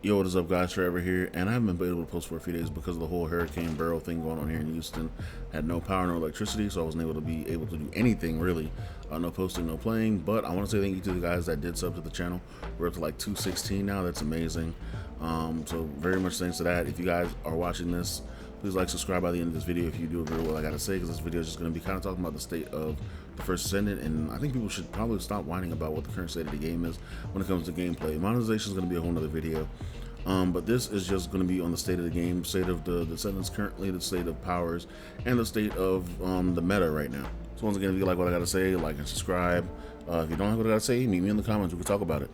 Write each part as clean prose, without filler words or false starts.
Yo, what is up, guys? Trevor here, and I haven't been able to post for a few days because of the whole Hurricane Beryl thing going on here in Houston. Had no power, no electricity, so I wasn't able to do anything really. No posting, no playing. But I want to say thank you to the guys that did sub to the channel. We're up to like 216 now. That's amazing. So very much thanks to that. If you guys are watching this, please like, subscribe by the end of this video if you do agree with what I gotta say, because this video is just going to be kind of talking about the state of the first Descendant, and I think people should probably stop whining about what the current state of the game is when it comes to gameplay. Monetization is going to be a whole nother video. But this is just going to be on the state of the game, state of the Descendants currently, the state of powers, and the state of the meta right now. So once again, if you like what I got to say, like and subscribe. If you don't like what I got to say, meet me in the comments. We can talk about it.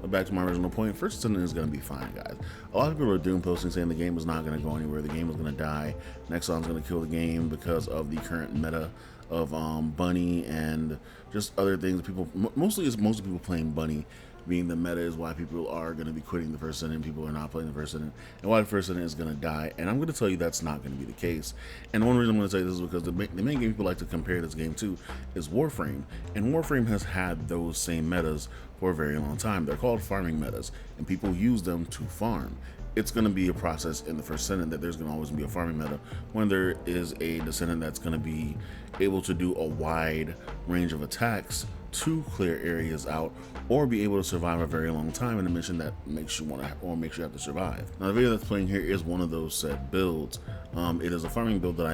But back to my original point, first Descendant is going to be fine, guys. A lot of people are doom posting saying the game is not going to go anywhere, the game is going to die, NExon's going to kill the game because of the current meta of Bunny and just other things. People mostly people playing Bunny being the meta is why people are going to be quitting the first Descendant, people are not playing the first Descendant, and why the first Descendant is going to die. And I'm going to tell you that's not going to be the case. And one reason I'm going to tell you this is because the main game people like to compare this game to is Warframe, and Warframe has had those same metas for a very long time. They're called farming metas, and people use them to farm. It's going to be a process in the first Descendant that there's going to always be a farming meta when there is a Descendant that's going to be able to do a wide range of attacks to clear areas out or be able to survive a very long time in a mission that makes you want to or makes you have to survive. Now the video that's playing here is one of those set builds. It is a farming build that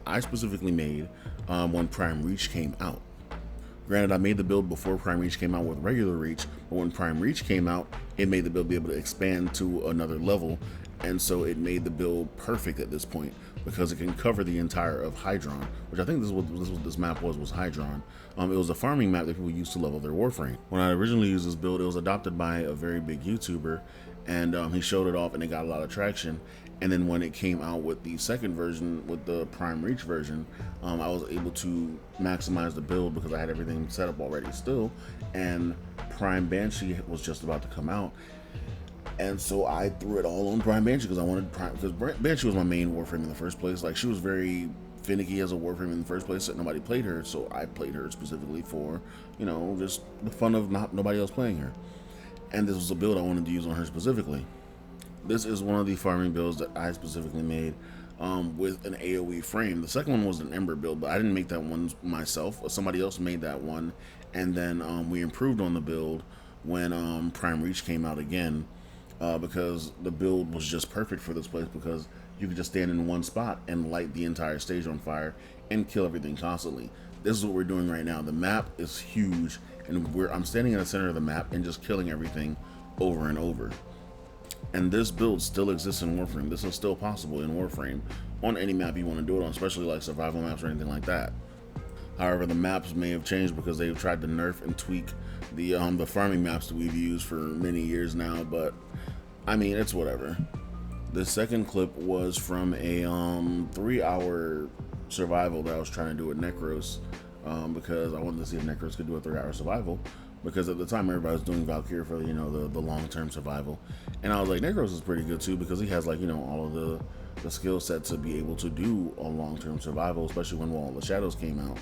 I specifically made when Prime Reach came out. Granted, I made the build before Prime Reach came out with regular Reach, but when Prime Reach came out, it made the build be able to expand to another level, and so it made the build perfect at this point because it can cover the entire of Hydron, which I think this is what this map was Hydron. It was a farming map that people used to level their Warframe. When I originally used this build, it was adopted by a very big YouTuber, and he showed it off and it got a lot of traction. And then when it came out with the second version, with the Prime Reach version, I was able to maximize the build because I had everything set up already still, and Prime Banshee was just about to come out. And so I threw it all on Prime Banshee because I wanted Prime, because Banshee was my main Warframe in the first place. Like, she was very finicky as a Warframe in the first place, so nobody played her, so I played her specifically for, you know, just the fun of nobody else playing her. And this was a build I wanted to use on her specifically. This is one of the farming builds that I specifically made with an AoE frame. The second one was an Ember build, but I didn't make that one myself. Somebody else made that one, and then we improved on the build when Prime Reach came out again, because the build was just perfect for this place because you could just stand in one spot and light the entire stage on fire and kill everything constantly. This is what we're doing right now. The map is huge, and I'm standing in the center of the map and just killing everything over and over. And this build still exists in Warframe. This is still possible in Warframe on any map you want to do it on, especially like survival maps or anything like that. However, the maps may have changed because they've tried to nerf and tweak the farming maps that we've used for many years now, but I mean, it's whatever. The second clip was from a 3-hour survival that I was trying to do with Necros, because I wanted to see if Necros could do a 3-hour survival, because at the time everybody was doing Valkyrie for, you know, the long-term survival, and I was like, Necros is pretty good too because he has, like, you know, all of the skill set to be able to do a long-term survival, especially when Wall of the Shadows came out.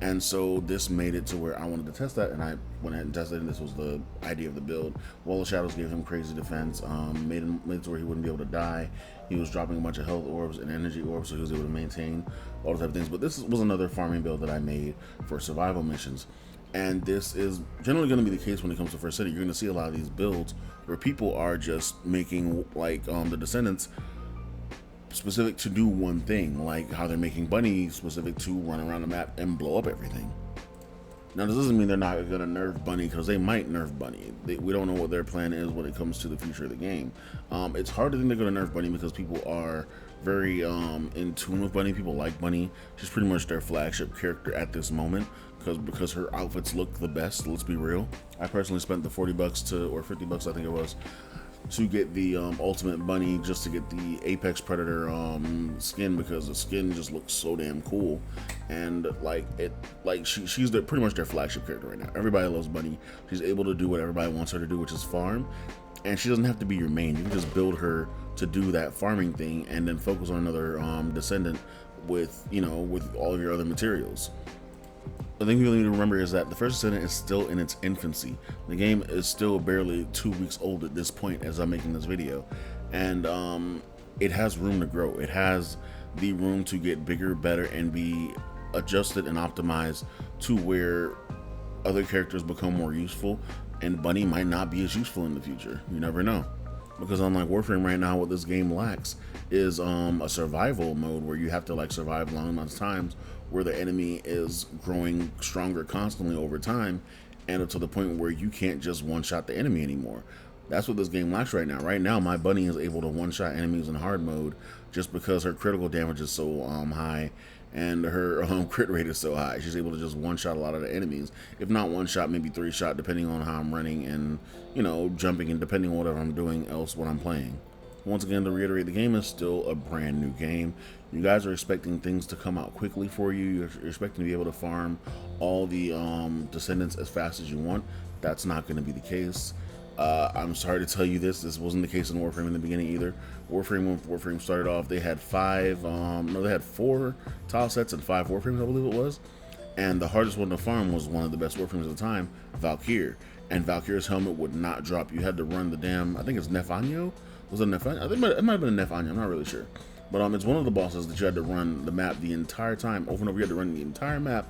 And so this made it to where I wanted to test that, and I went ahead and tested it, and this was the idea of the build. Wall of Shadows gave him crazy defense, made it to where he wouldn't be able to die. He was dropping a bunch of health orbs and energy orbs, so he was able to maintain all those type of things. But this was another farming build that I made for survival missions. And this is generally going to be the case when it comes to First City. You're going to see a lot of these builds where people are just making, like, the Descendants specific to do one thing, like how they're making Bunny specific to run around the map and blow up everything. Now, this doesn't mean they're not going to nerf Bunny, because they might nerf Bunny. We don't know what their plan is when it comes to the future of the game. It's hard to think they're going to nerf Bunny because people are very in tune with Bunny. People like Bunny. She's pretty much their flagship character at this moment because her outfits look the best, let's be real. I personally spent the $40 or $50, I think it was, to get the ultimate Bunny, just to get the Apex Predator skin, because the skin just looks so damn cool. And she's pretty much their flagship character right now. Everybody loves Bunny. She's able to do what everybody wants her to do, which is farm, and she doesn't have to be your main. You can just build her to do that farming thing and then focus on another Descendant with, you know, with all of your other materials. The thing people need to remember is that the first Descendant is still in its infancy. The game is still barely 2 weeks old at this point as I'm making this video, and it has room to grow. It has the room to get bigger, better, and be adjusted and optimized to where other characters become more useful, and Bunny might not be as useful in the future. You never know. Because unlike Warframe right now, what this game lacks is a survival mode where you have to like survive long amounts of times, where the enemy is growing stronger constantly over time, and to the point where you can't just one-shot the enemy anymore. That's what this game lacks right now. Right now, my Bunny is able to one-shot enemies in hard mode just because her critical damage is so high, and her crit rate is so high. She's able to just one-shot a lot of the enemies. If not one-shot, maybe three-shot, depending on how I'm running and, you know, jumping, and depending on whatever I'm doing else when I'm playing. Once again, to reiterate, the game is still a brand new game. You guys are expecting things to come out quickly for you. You're expecting to be able to farm all the Descendants as fast as you want. That's not going to be the case. I'm sorry to tell you this wasn't the case in Warframe in the beginning either. When Warframe started off, they had they had 4 tile sets and 5 Warframes, I believe it was. And the hardest one to farm was one of the best Warframes at the time, Valkyr. And Valkyr's helmet would not drop. You had to run the damn, I think it's Nefanyo? Was it Nefanyo? I think it might have been a Nefanyo, I'm not really sure. But it's one of the bosses that you had to run the map the entire time, over and over. You had to run the entire map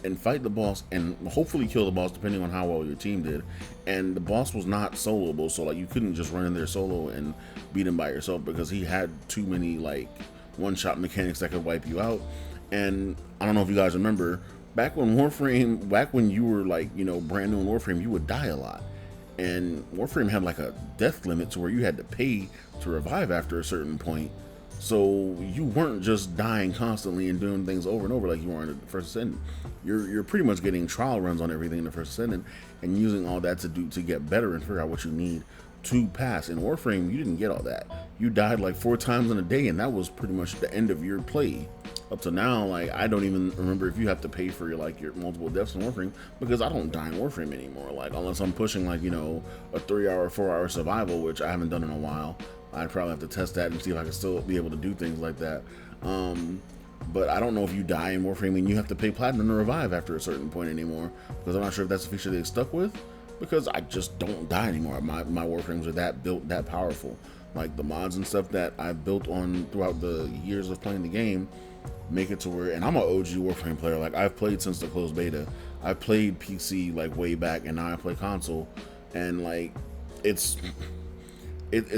and fight the boss and hopefully kill the boss depending on how well your team did. And the boss was not soloable, so like you couldn't just run in there solo and beat him by yourself, because he had too many like one-shot mechanics that could wipe you out. And I don't know if you guys remember, back when you were like, you know, brand new in Warframe, you would die a lot. And Warframe had like a death limit to where you had to pay to revive after a certain point. So you weren't just dying constantly and doing things over and over like you were in the first Descendant. You're pretty much getting trial runs on everything in the first Descendant and using all that to get better and figure out what you need to pass. In Warframe, you didn't get all that. You died like 4 times in a day, and that was pretty much the end of your play. Up to now, like, I don't even remember if you have to pay for your multiple deaths in Warframe, because I don't die in Warframe anymore. Like, unless I'm pushing like, you know, a 3-hour, 4-hour survival, which I haven't done in a while. I'd probably have to test that and see if I can still be able to do things like that. But I don't know if you die in Warframe and you have to pay platinum to revive after a certain point anymore, because I'm not sure if that's a feature they stuck with, because I just don't die anymore. My Warframes are built that powerful. Like the mods and stuff that I've built on throughout the years of playing the game make it to where, and I'm an OG Warframe player. Like, I've played since the closed beta. I played PC like way back, and now I play console, and like it's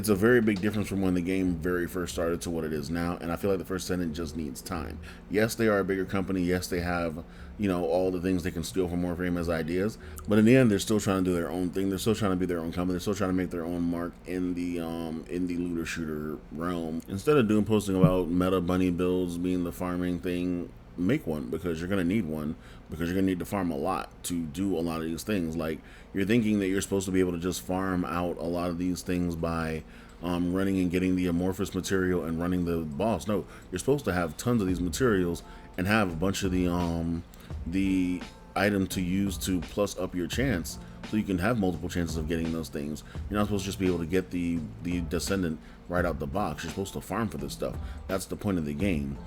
a very big difference from when the game very first started to what it is now. And I feel like the first Descendant just needs time. Yes, they are a bigger company. Yes, they have, you know, all the things they can steal from Warframe as ideas. But in the end, they're still trying to do their own thing. They're still trying to be their own company. They're still trying to make their own mark in the looter shooter realm. Instead of posting about meta bunny builds being the farming thing, make one, because you're gonna need one, because you're gonna need to farm a lot to do a lot of these things. Like, you're thinking that you're supposed to be able to just farm out a lot of these things by running and getting the amorphous material and running the boss. No, you're supposed to have tons of these materials and have a bunch of the item to use to plus up your chance, so you can have multiple chances of getting those things. You're not supposed to just be able to get the Descendant right out the box. You're supposed to farm for this stuff. That's the point of the game.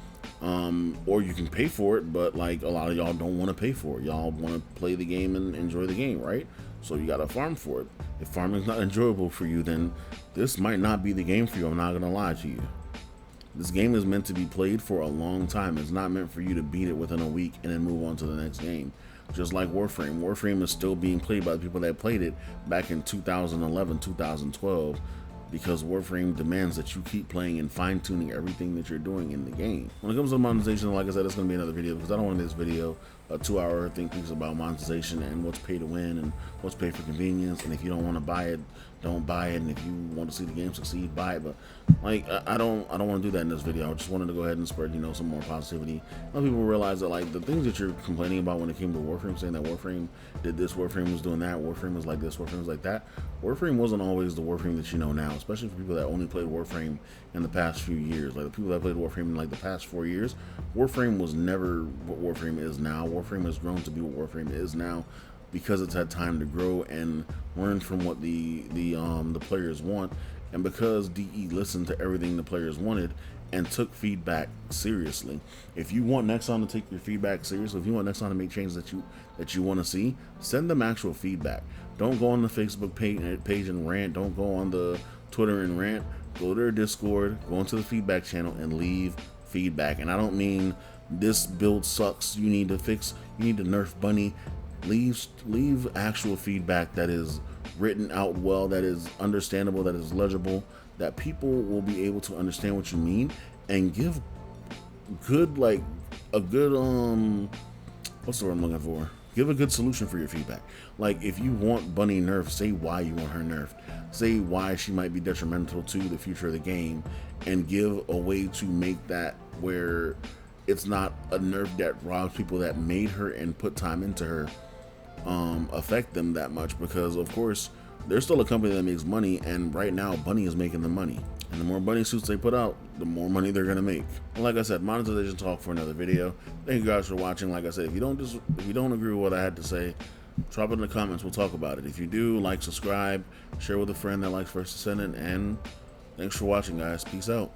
Or you can pay for it, but like a lot of y'all don't want to pay for it. Y'all want to play the game and enjoy the game, right? So you gotta farm for it. If farming's not enjoyable for you, then this might not be the game for you. I'm not gonna lie to you. This game is meant to be played for a long time. It's not meant for you to beat it within a week and then move on to the next game. Just like Warframe. Warframe is still being played by the people that played it back in 2011, 2012. Because Warframe demands that you keep playing and fine-tuning everything that you're doing in the game. When it comes to monetization, like I said, it's going to be another video, because I don't want this video a 2-hour think piece about monetization and what's pay to win and what's pay for convenience. And if you don't want to buy it, don't buy it. And if you want to see the game succeed, buy it. But like, I don't want to do that in this video. I just wanted to go ahead and spread, you know, some more positivity. Let people realize that like the things that you're complaining about when it came to Warframe, saying that Warframe did this, Warframe was doing that, Warframe was like this, Warframe was like that. Warframe wasn't always the Warframe that you know now, especially for people that only played Warframe in the past few years. Like the people that played Warframe in like the past 4 years, Warframe was never what Warframe is now. Warframe has grown to be what Warframe is now. because it's had time to grow and learn from what the players want, and because DE listened to everything the players wanted and took feedback seriously. If you want Nexon to take your feedback seriously, if you want Nexon to make changes that you want to see, send them actual feedback. Don't go on the Facebook page and rant. Don't go on the Twitter and rant. Go to their Discord, go into the feedback channel, and leave feedback. And I don't mean this build sucks, you need to fix, you need to nerf Bunny. Leave actual feedback that is written out well, that is understandable, that is legible, that people will be able to understand what you mean, and give good, like, a good what's the word I'm looking for? Give a good solution for your feedback. Like, if you want Bunny nerfed, say why you want her nerfed. Say why she might be detrimental to the future of the game, and give a way to make that where it's not a nerf that robs people that made her and put time into her affect them that much, because of course they're still a company that makes money, and right now Bunny is making the money, and the more Bunny suits they put out, the more money they're gonna make. And like I said, monetization talk for another video. Thank you guys for watching. Like I said, if you don't agree with what I had to say, drop it in the comments, we'll talk about it. If you do, like, subscribe, share with a friend that likes First Descendant, and thanks for watching, guys. Peace out.